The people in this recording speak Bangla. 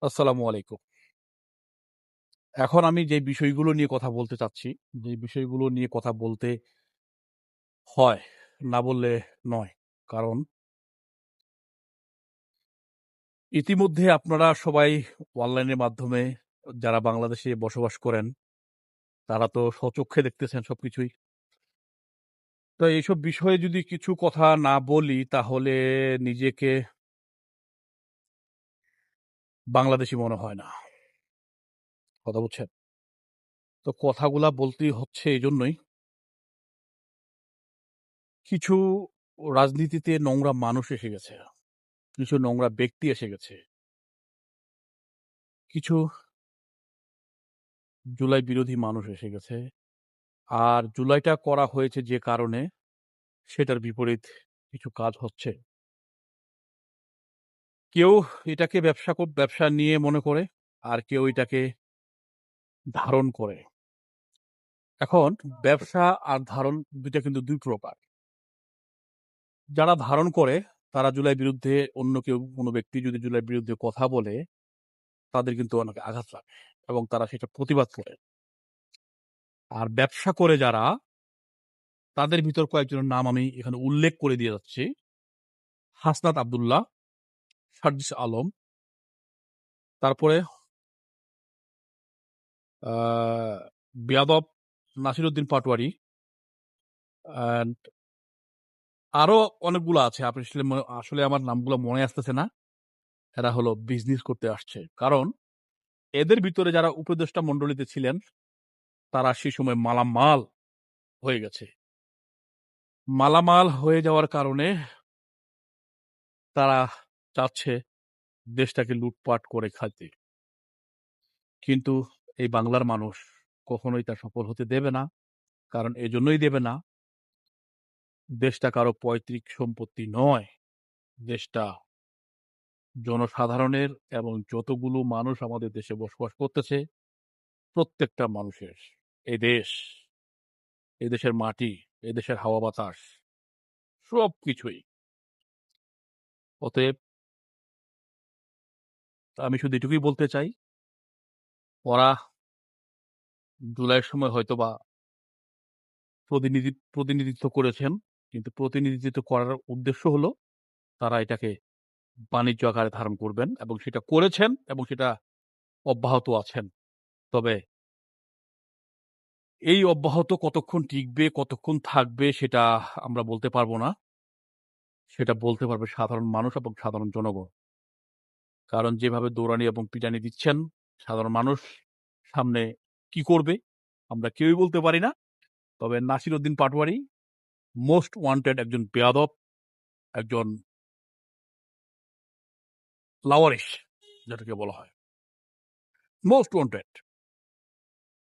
আসসালামু আলাইকুম। এখন আমি যে বিষয়গুলো নিয়ে কথা বলতে চাচ্ছি, যে বিষয়গুলো নিয়ে কথা বলতে হয়, না বললে নয়। কারণ ইতিমধ্যে আপনারা সবাই অনলাইনের মাধ্যমে যারা বাংলাদেশে বসবাস করেন, তারা তো স্বচক্ষে দেখতেছেন সবকিছুই। তো এইসব বিষয়ে যদি কিছু কথা না বলি, তাহলে নিজেকে বাংলাদেশী মনে হয় না। কথা বুঝছেন? তো কথাগুলা বলতেই হচ্ছে এজন্যই, কিছু রাজনীতিতে নোংরা মানুষ এসে গেছে, কিছু নোংরা ব্যক্তি এসে গেছে, কিছু জুলাই বিরোধী মানুষ এসে গেছে। আর জুলাইটা করা হয়েছে যে কারণে, সেটার বিপরীত কিছু কাজ হচ্ছে। কেউ এটাকে ব্যবসা নিয়ে মনে করে, আর কেউ এটাকে ধারণ করে। এখন ব্যবসা আর ধারণ ২ টা কিন্তু ২ প্রকার। যারা ধারণ করে তারা জুলাই বিরুদ্ধে, অন্য কেউ কোনো ব্যক্তি যদি জুলাইর বিরুদ্ধে কথা বলে, তাদের কিন্তু অনেক আঘাত লাগে এবং তারা সেটা প্রতিবাদ করে। আর ব্যবসা করে যারা, তাদের ভিতর কয়েকজনের নাম আমি এখানে উল্লেখ করে দিয়ে যাচ্ছি। হাসনাত আব্দুল্লাহ, সার্জিস আলম, তারপরে বেয়াদব নাসিরউদ্দিন পাটোয়ারি, অ্যান্ড আরো অনেকগুলো আছে। আপনি আসলে আমার নামগুলো মনে আসতেছে না। এরা হলো বিজনেস করতে আসছে। কারণ এদের ভিতরে যারা উপদেষ্টা মণ্ডলীতে ছিলেন, তারা সে সময় মালামাল হয়ে গেছে। মালামাল হয়ে যাওয়ার কারণে তারা চাচ্ছে দেশটাকে লুটপাট করে খাইতে। কিন্তু এই বাংলার মানুষ কখনোই তা সফল হতে দেবে না। কারণ এজন্যই দেবে না, দেশটা কারো পৈতৃক সম্পত্তি নয়। দেশটা জনসাধারণের, এবং যতগুলো মানুষ আমাদের দেশে বসবাস করতেছে, প্রত্যেকটা মানুষের। এই দেশ, এই দেশের মাটি, এই দেশের হাওয়া বাতাস, সবকিছুই। অতএব আমি শুধু এটুকুই বলতে চাই, ওরা জুলাইয়ের সময় হয়তোবা প্রতিনিধিত্ব করেছেন, কিন্তু প্রতিনিধিত্ব করার উদ্দেশ্য হলো তারা এটাকে বাণিজ্য আকারে ধারণ করবেন, এবং সেটা করেছেন এবং সেটা অব্যাহত আছেন। তবে এই অব্যাহত কতক্ষণ টিকবে, কতক্ষণ থাকবে, সেটা আমরা বলতে পারবো না। সেটা বলতে পারবে সাধারণ মানুষ এবং সাধারণ জনগণ। কারণ যেভাবে দৌড়ানি এবং পিটানি দিচ্ছেন, সাধারণ মানুষ সামনে কি করবে আমরা কেউই বলতে পারি না। তবে নাসিরউদ্দিন পাটোয়ারি মোস্ট ওয়ান্টেড একজন বেয়াদব, একজন লাওয়ারিশ, যেটাকে বলা হয়, মোস্ট ওয়ান্টেড।